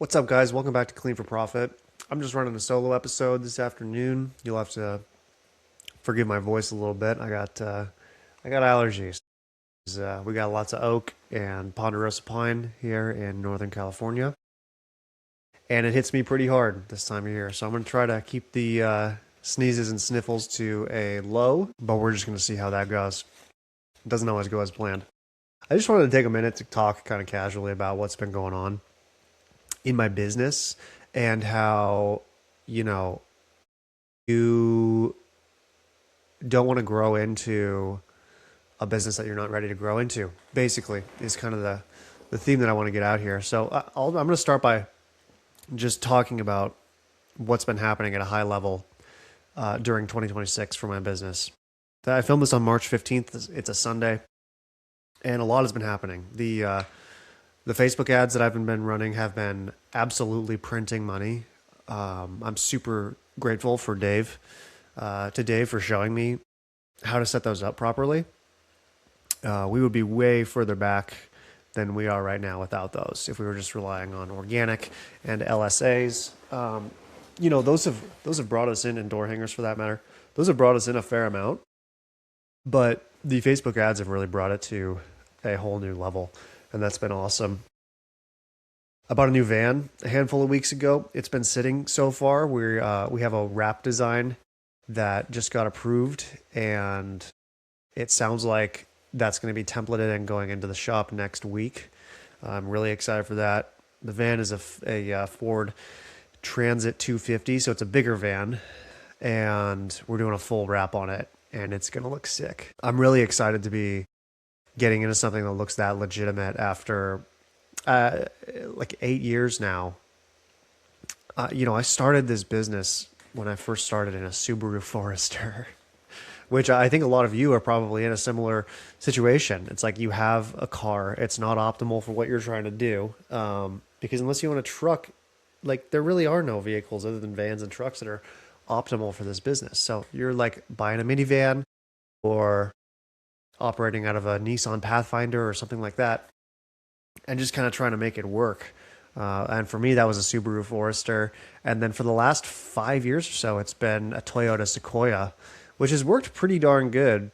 What's up, guys? Welcome back to Clean for Profit. I'm just running a solo episode this afternoon. You'll have to forgive my voice a little bit. I got allergies. We got lots of oak and ponderosa pine here in Northern California, and it hits me pretty hard this time of year. So I'm going to try to keep the sneezes and sniffles to a low, but we're just going to see how that goes. It doesn't always go as planned. I just wanted to take a minute to talk kind of casually about what's been going on in my business and how, you know, you don't want to grow into a business that you're not ready to grow into, basically, is kind of the theme that I want to get out here. So I'm going to start by just talking about what's been happening at a high level during 2026 for my business. I filmed this on March 15th. It's a Sunday, and a lot has been happening. The Facebook ads that I've been running have been absolutely printing money. I'm super grateful for Dave, to Dave for showing me how to set those up properly. We would be way further back than we are right now without those. If we were just relying on organic and LSAs, those have brought us in, and door hangers for that matter. Those have brought us in a fair amount, but the Facebook ads have really brought it to a whole new level, and that's been awesome. I bought a new van a handful of weeks ago. It's been sitting so far. We have a wrap design that just got approved, and it sounds like that's going to be templated and going into the shop next week. I'm really excited for that. The van is a Ford Transit 250, so it's a bigger van, and we're doing a full wrap on it, and it's going to look sick. I'm really excited to be getting into something that looks that legitimate after like 8 years now. I started this business when I first started in a Subaru Forester, which I think a lot of you are probably in a similar situation. It's like you have a car, it's not optimal for what you're trying to do, because unless you own a truck, like there really are no vehicles other than vans and trucks that are optimal for this business. So you're like buying a minivan or operating out of a Nissan Pathfinder or something like that, and just kind of trying to make it work. And for me, that was a Subaru Forester. And then for the last 5 years or so, it's been a Toyota Sequoia, which has worked pretty darn good.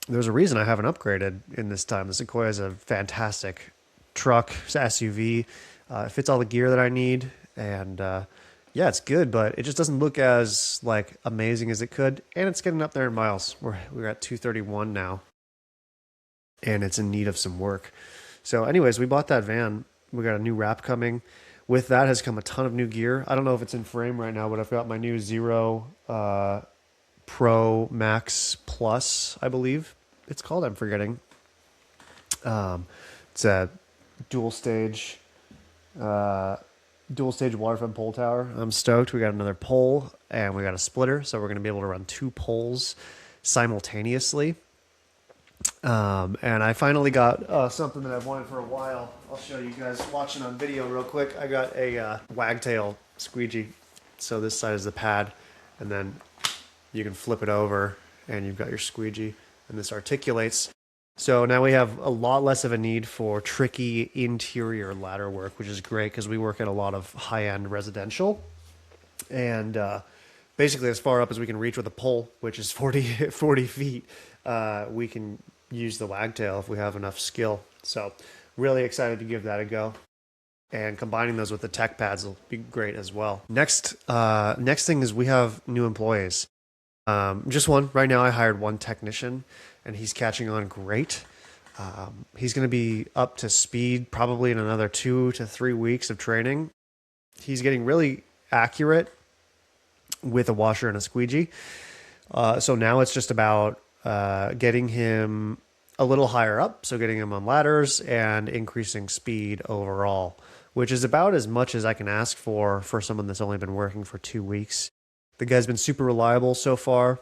There's a reason I haven't upgraded in this time. The Sequoia is a fantastic truck, it's SUV. It fits all the gear that I need. And yeah, it's good, but it just doesn't look as like amazing as it could. And it's getting up there in miles. We're at 231 now, and it's in need of some work. So anyways, we bought that van. We got a new wrap coming. With that has come a ton of new gear. I don't know if it's in frame right now, but I've got my new Zero Pro Max Plus, I believe it's called. I'm forgetting. It's a dual stage water fed pole tower. I'm stoked. We got another pole and we got a splitter, so we're going to be able to run two poles simultaneously. And I finally got something that I've wanted for a while. I'll show you guys watching on video real quick. I got a wagtail squeegee. So this side is the pad, and then you can flip it over and you've got your squeegee, and this articulates. So now we have a lot less of a need for tricky interior ladder work, which is great because we work at a lot of high-end residential. And basically as far up as we can reach with a pole, which is 40 feet, we can use the wagtail if we have enough skill. So really excited to give that a go. And combining those with the tech pads will be great as well. Next thing is we have new employees. Just one. Right now I hired one technician, and he's catching on great. He's going to be up to speed probably in another 2 to 3 weeks of training. He's getting really accurate with a washer and a squeegee. So now it's just about getting him a little higher up, so getting him on ladders and increasing speed overall, which is about as much as I can ask for someone that's only been working for 2 weeks. The guy's been super reliable so far.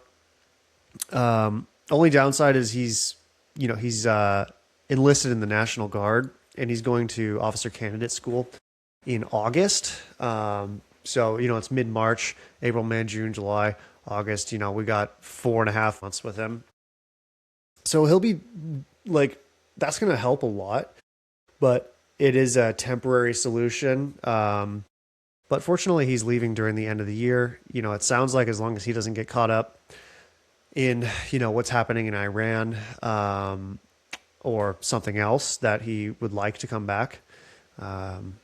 Only downside is he's enlisted in the National Guard, and he's going to officer candidate school in August. So, it's mid-March, April, May, June, July, August. We got 4.5 months with him. So he'll be like, that's going to help a lot. But it is a temporary solution. But fortunately, he's leaving during the end of the year. It sounds like as long as he doesn't get caught up in, what's happening in Iran, or something else, that he would like to come back. Um,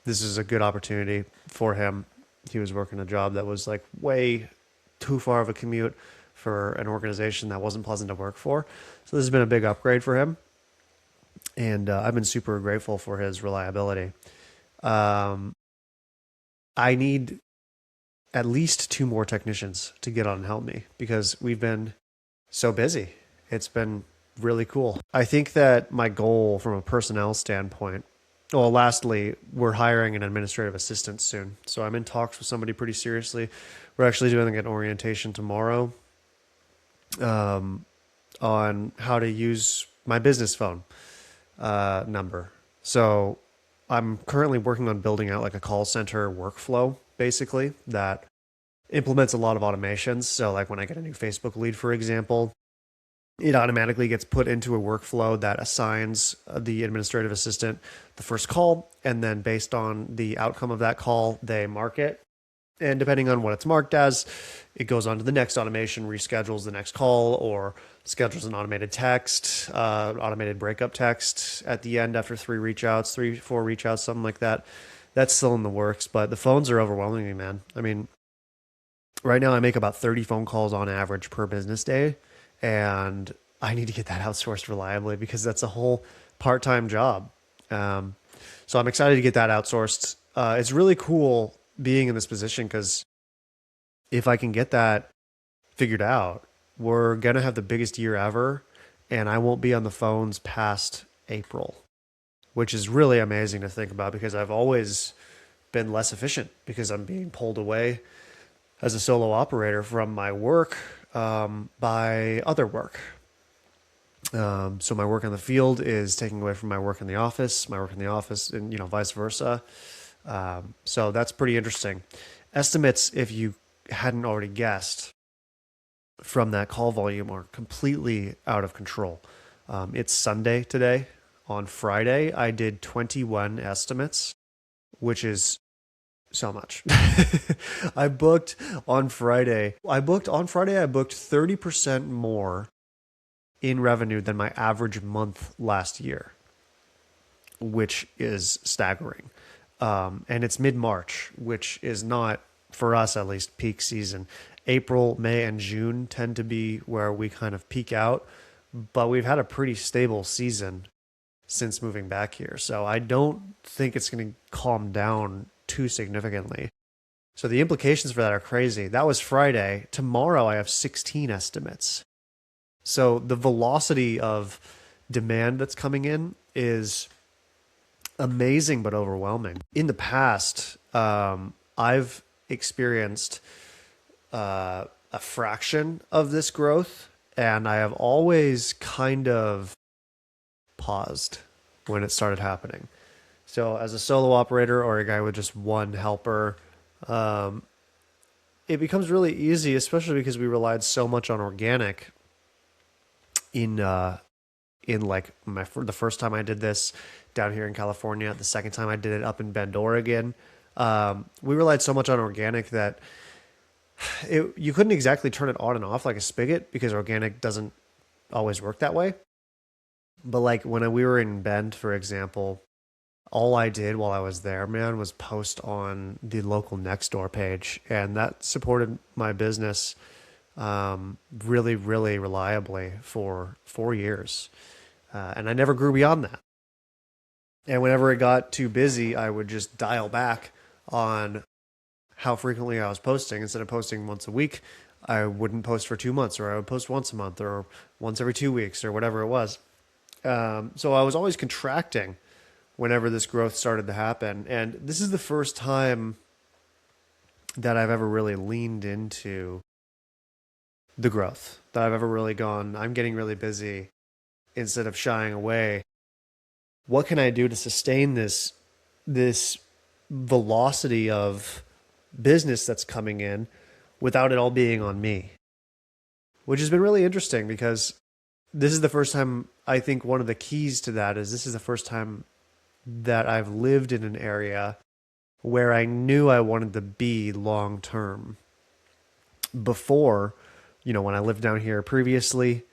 this is a good opportunity for him. He was working a job that was like way too far of a commute for an organization that wasn't pleasant to work for. So this has been a big upgrade for him. And I've been super grateful for his reliability. Um, I need at least two more technicians to get on and help me because we've been so busy. It's been really cool. I think that my goal from a personnel standpoint, well, lastly, we're hiring an administrative assistant soon. So I'm in talks with somebody pretty seriously. We're actually doing an orientation tomorrow, um, on how to use my business phone number. So I'm currently working on building out like a call center workflow, basically, that implements a lot of automations. So, like when I get a new Facebook lead, for example, it automatically gets put into a workflow that assigns the administrative assistant the first call. And then, based on the outcome of that call, they mark it. And depending on what it's marked as, it goes on to the next automation, reschedules the next call, or schedules an automated text, automated breakup text at the end after three, four reach outs, something like that. That's still in the works, but the phones are overwhelming me, man. I mean, right now I make about 30 phone calls on average per business day, and I need to get that outsourced reliably because that's a whole part-time job. Um, so I'm excited to get that outsourced. It's really cool being in this position because if I can get that figured out, we're going to have the biggest year ever, and I won't be on the phones past April, which is really amazing to think about because I've always been less efficient because I'm being pulled away as a solo operator from my work, by other work. So my work in the field is taking away from my work in the office, and vice versa. So that's pretty interesting. Estimates, if you hadn't already guessed, from that call volume are completely out of control. It's Sunday today. On Friday, I did 21 estimates, which is so much. I booked on Friday. I booked 30% more in revenue than my average month last year, which is staggering. And it's mid-March, which is not, for us at least, peak season. April, May, and June tend to be where we kind of peak out, but we've had a pretty stable season since moving back here. So I don't think it's going to calm down too significantly. So the implications for that are crazy. That was Friday. Tomorrow I have 16 estimates. So the velocity of demand that's coming in is amazing but overwhelming. In the past, I've experienced a fraction of this growth, and I have always kind of paused when it started happening. So, as a solo operator or a guy with just one helper, um, it becomes really easy, especially because we relied so much on organic in like the first time I did this down here in California, the second time I did it up in Bend, Oregon. We relied so much on organic that you couldn't exactly turn it on and off like a spigot because organic doesn't always work that way. But like when we were in Bend, for example, all I did while I was there, man, was post on the local Nextdoor page, and that supported my business really, really reliably for 4 years. And I never grew beyond that. And whenever it got too busy, I would just dial back on how frequently I was posting. Instead of posting once a week, I wouldn't post for 2 months, or I would post once a month, or once every 2 weeks, or whatever it was. So I was always contracting whenever this growth started to happen. And this is the first time that I've ever really leaned into the growth, that I've ever really gone, I'm getting really busy, instead of shying away. What can I do to sustain this velocity of business that's coming in without it all being on me? Which has been really interesting because this is the first time, I think one of the keys to that is this is the first time that I've lived in an area where I knew I wanted to be long term. Before, when I lived down here previously,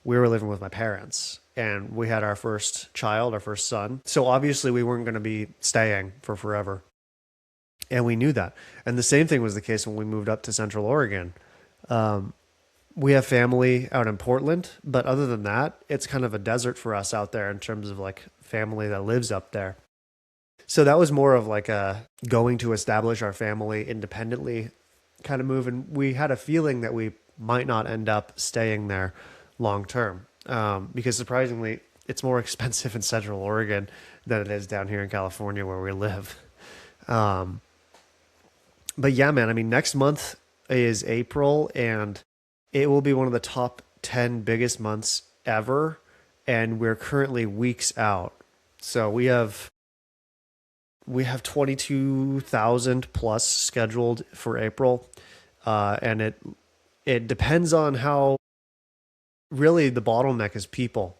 we were living with my parents and we had our first child, our first son. So obviously we weren't going to be staying for forever. And we knew that. And the same thing was the case when we moved up to Central Oregon. Um, we have family out in Portland, but other than that, it's kind of a desert for us out there in terms of like family that lives up there. So that was more of like a going to establish our family independently kind of move. And we had a feeling that we might not end up staying there long term, because surprisingly, it's more expensive in Central Oregon than it is down here in California where we live. Um, but yeah, man, I mean, next month is April and it will be one of the top 10 biggest months ever. And we're currently weeks out. So we have 22,000 plus scheduled for April. And it depends on how really the bottleneck is people.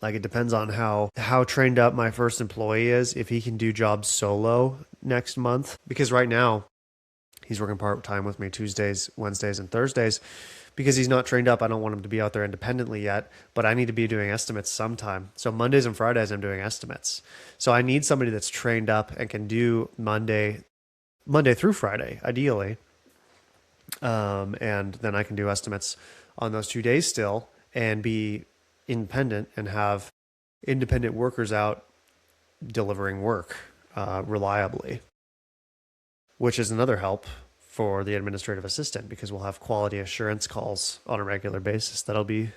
Like it depends on how trained up my first employee is, if he can do jobs solo next month. Because right now he's working part time with me Tuesdays, Wednesdays, and Thursdays. Because he's not trained up, I don't want him to be out there independently yet, but I need to be doing estimates sometime. So Mondays and Fridays I'm doing estimates. So I need somebody that's trained up and can do Monday through Friday, ideally. And then I can do estimates on those 2 days still and be independent and have independent workers out delivering work reliably, which is another help for the administrative assistant because we'll have quality assurance calls on a regular basis that'll be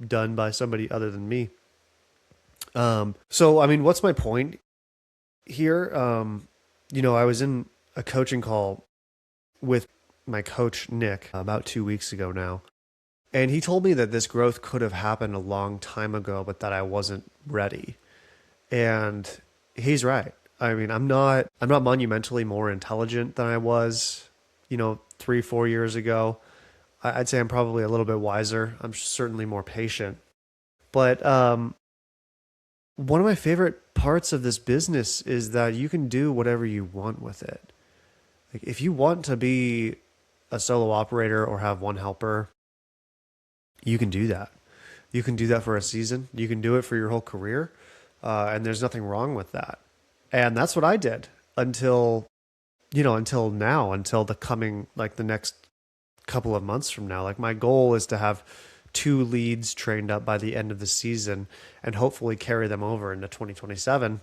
done by somebody other than me. So, I mean, what's my point here? I was in a coaching call with my coach, Nick, about 2 weeks ago now. And he told me that this growth could have happened a long time ago, but that I wasn't ready. And he's right. I mean, I'm not monumentally more intelligent than I was, 3-4 years ago. I'd say I'm probably a little bit wiser. I'm certainly more patient. But one of my favorite parts of this business is that you can do whatever you want with it. Like if you want to be a solo operator or have one helper, you can do that. You can do that for a season. You can do it for your whole career. And there's nothing wrong with that. And that's what I did until now, until the next couple of months from now. Like my goal is to have 2 leads trained up by the end of the season and hopefully carry them over into 2027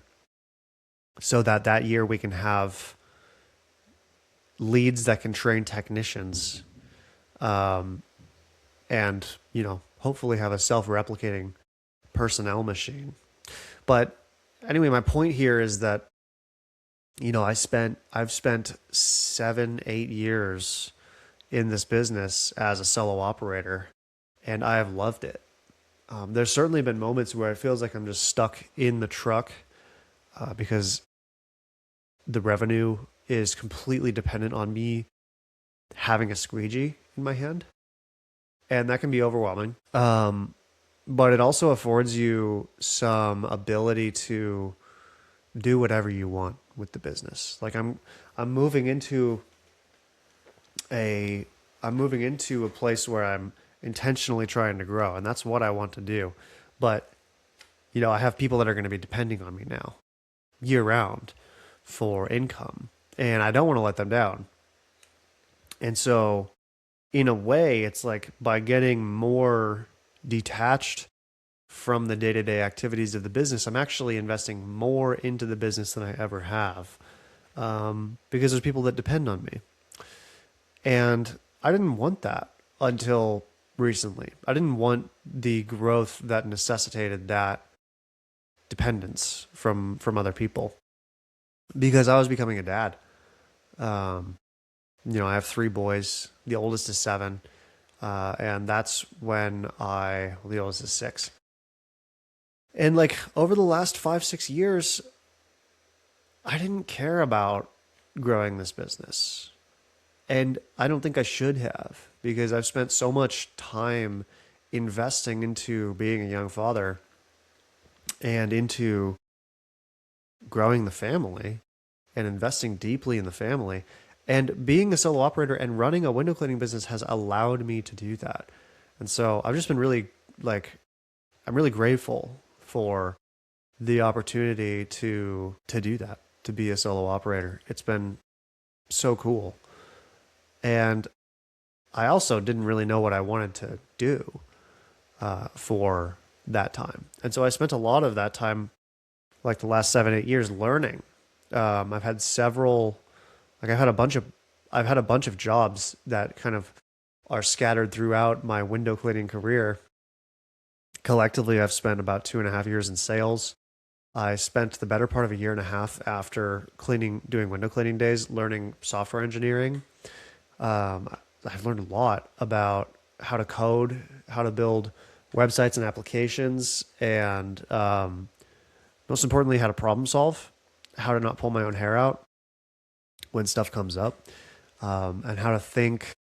so that year we can have leads that can train technicians, and hopefully have a self-replicating personnel machine. But anyway, my point here is that I've spent 7-8 years in this business as a solo operator, and I have loved it. There's certainly been moments where it feels like I'm just stuck in the truck because the revenue is completely dependent on me having a squeegee in my hand, and that can be overwhelming. But it also affords you some ability to do whatever you want with the business. Like I'm moving into a place where I'm intentionally trying to grow, and that's what I want to do. But I have people that are going to be depending on me now year round for income, and I don't want to let them down. And so in a way, it's like by getting more detached from the day-to-day activities of the business, I'm actually investing more into the business than I ever have, because there's people that depend on me. And I didn't want that until recently. I didn't want the growth that necessitated that dependence from other people because I was becoming a dad. I have 3 boys. The oldest is 7. And that's when the oldest is 6. And like over the last 5-6 years, I didn't care about growing this business. And I don't think I should have, because I've spent so much time investing into being a young father and into growing the family and investing deeply in the family. And being a solo operator and running a window cleaning business has allowed me to do that. And so I've just been really like, I'm really grateful for the opportunity to do that, to be a solo operator. It's been so cool. And I also didn't really know what I wanted to do for that time. And so I spent a lot of that time, like the last 7, 8 years, learning. I've had several, like I've had a bunch of jobs that kind of are scattered throughout my window cleaning career. Collectively, I've spent about 2.5 years in sales. I spent the better part of a year and a half after doing window cleaning days, learning software engineering. Um, I've learned a lot about how to code, how to build websites and applications, and most importantly, how to problem solve, how to not pull my own hair out when stuff comes up, and how to think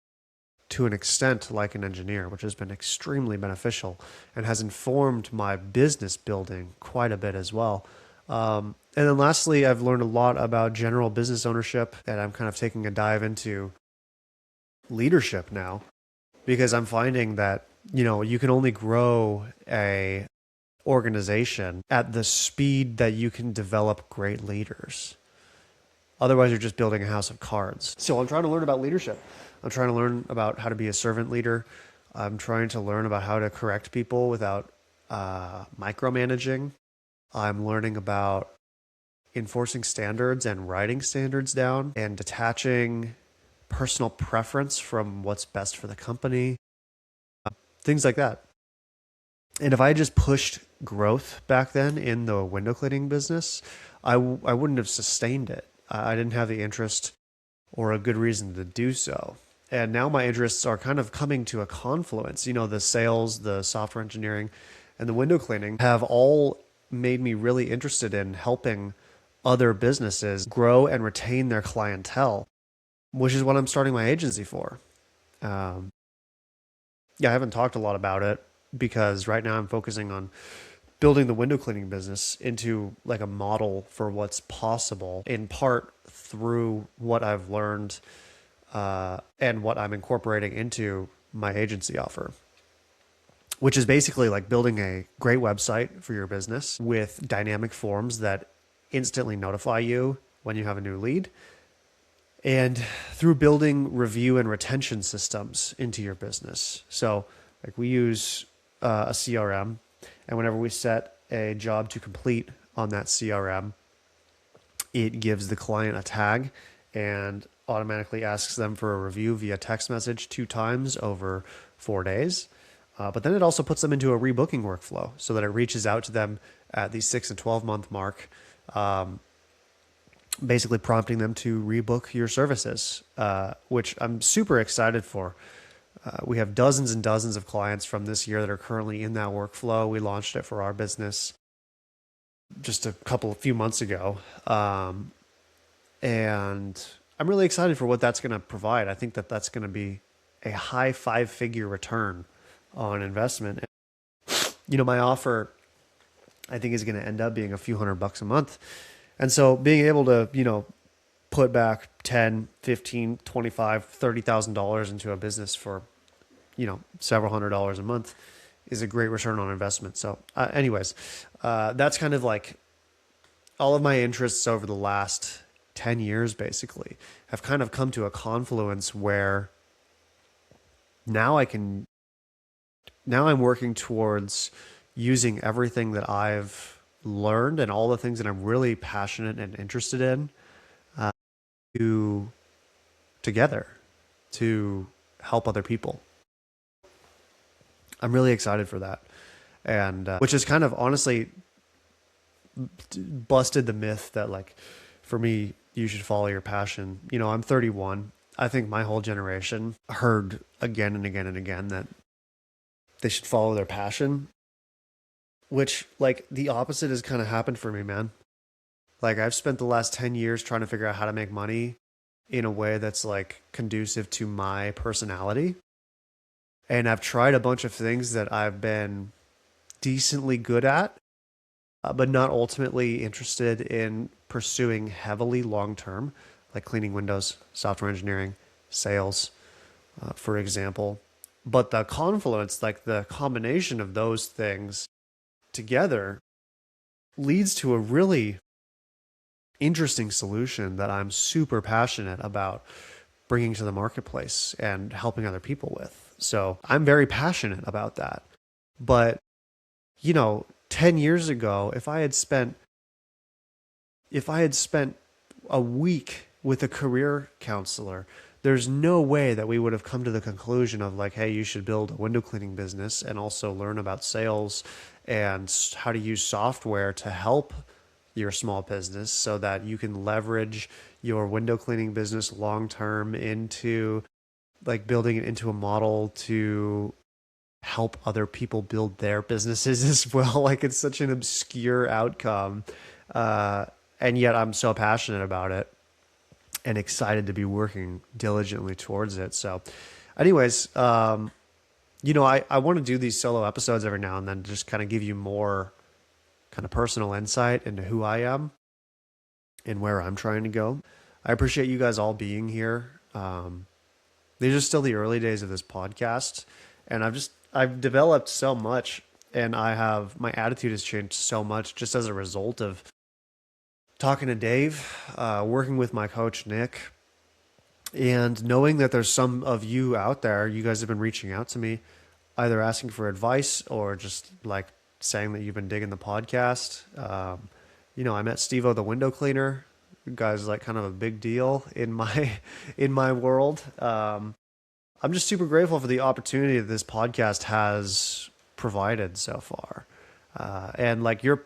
to an extent like an engineer, which has been extremely beneficial and has informed my business building quite a bit as well. And then lastly, I've learned a lot about general business ownership, and I'm kind of taking a dive into leadership now because I'm finding that, you can only grow a organization at the speed that you can develop great leaders. Otherwise, you're just building a house of cards. So I'm trying to learn about leadership. I'm trying to learn about how to be a servant leader. I'm trying to learn about how to correct people without micromanaging. I'm learning about enforcing standards and writing standards down and detaching personal preference from what's best for the company, things like that. And if I just pushed growth back then in the window cleaning business, I wouldn't have sustained it. I didn't have the interest or a good reason to do so. And now my interests are kind of coming to a confluence. The sales, the software engineering, and the window cleaning have all made me really interested in helping other businesses grow and retain their clientele, which is what I'm starting my agency for. Um, yeah, I haven't talked a lot about it because right now I'm focusing on building the window cleaning business into like a model for what's possible, in part through what I've learned and what I'm incorporating into my agency offer, which is basically like building a great website for your business with dynamic forms that instantly notify you when you have a new lead, and through building review and retention systems into your business. So, like we use a CRM, and whenever we set a job to complete on that CRM, it gives the client a tag and automatically asks them for a review via text message 2 times over 4 days. But then it also puts them into a rebooking workflow so that it reaches out to them at the 6 and 12 month mark, basically prompting them to rebook your services, which I'm super excited for. We have dozens and dozens of clients from this year that are currently in that workflow. We launched it for our business just a few months ago. And I'm really excited for what that's going to provide. I think that that's going to be a high 5-figure return on investment. My offer, I think, is going to end up being a few $100 a month. And so being able to, put back 10, 15, 25, $30,000 into a business for, several $100s a month is a great return on investment. So anyways, that's kind of like all of my interests over the last 10 years basically have kind of come to a confluence where now I'm working towards using everything that I've learned and all the things that I'm really passionate and interested in to together to help other people. I'm really excited for that. And which is kind of honestly busted the myth that, like, for me, you should follow your passion. I'm 31. I think my whole generation heard again and again and again that they should follow their passion, which, like, the opposite has kind of happened for me, man. Like, I've spent the last 10 years trying to figure out how to make money in a way that's like conducive to my personality. And I've tried a bunch of things that I've been decently good at, but not ultimately interested in pursuing heavily long term, like cleaning windows, software engineering, sales, for example. But the confluence, like the combination of those things together, leads to a really interesting solution that I'm super passionate about bringing to the marketplace and helping other people with. So I'm very passionate about that. But, 10 years ago, if I had spent a week with a career counselor, there's no way that we would have come to the conclusion of like, hey, you should build a window cleaning business and also learn about sales and how to use software to help your small business so that you can leverage your window cleaning business long term into like building it into a model to help other people build their businesses as well. Like it's such an obscure outcome. Uh, and yet I'm so passionate about it and excited to be working diligently towards it. So, anyways, I want to do these solo episodes every now and then to just kind of give you more kind of personal insight into who I am and where I'm trying to go. I appreciate you guys all being here. These are still the early days of this podcast, and I've developed so much, and my attitude has changed so much just as a result of talking to Dave, working with my coach Nick, and knowing that there's some of you out there, you guys have been reaching out to me, either asking for advice or just like saying that you've been digging the podcast. I met Steve-O the window cleaner. You guys like kind of a big deal in my in my world. I'm just super grateful for the opportunity that this podcast has provided so far, and like you're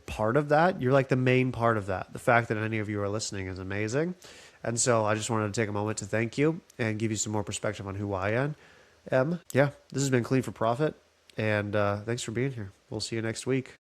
part of that. You're like the main part of that. The fact that any of you are listening is amazing. And so I just wanted to take a moment to thank you and give you some more perspective on who I am. Yeah, this has been Clean for Profit. And thanks for being here. We'll see you next week.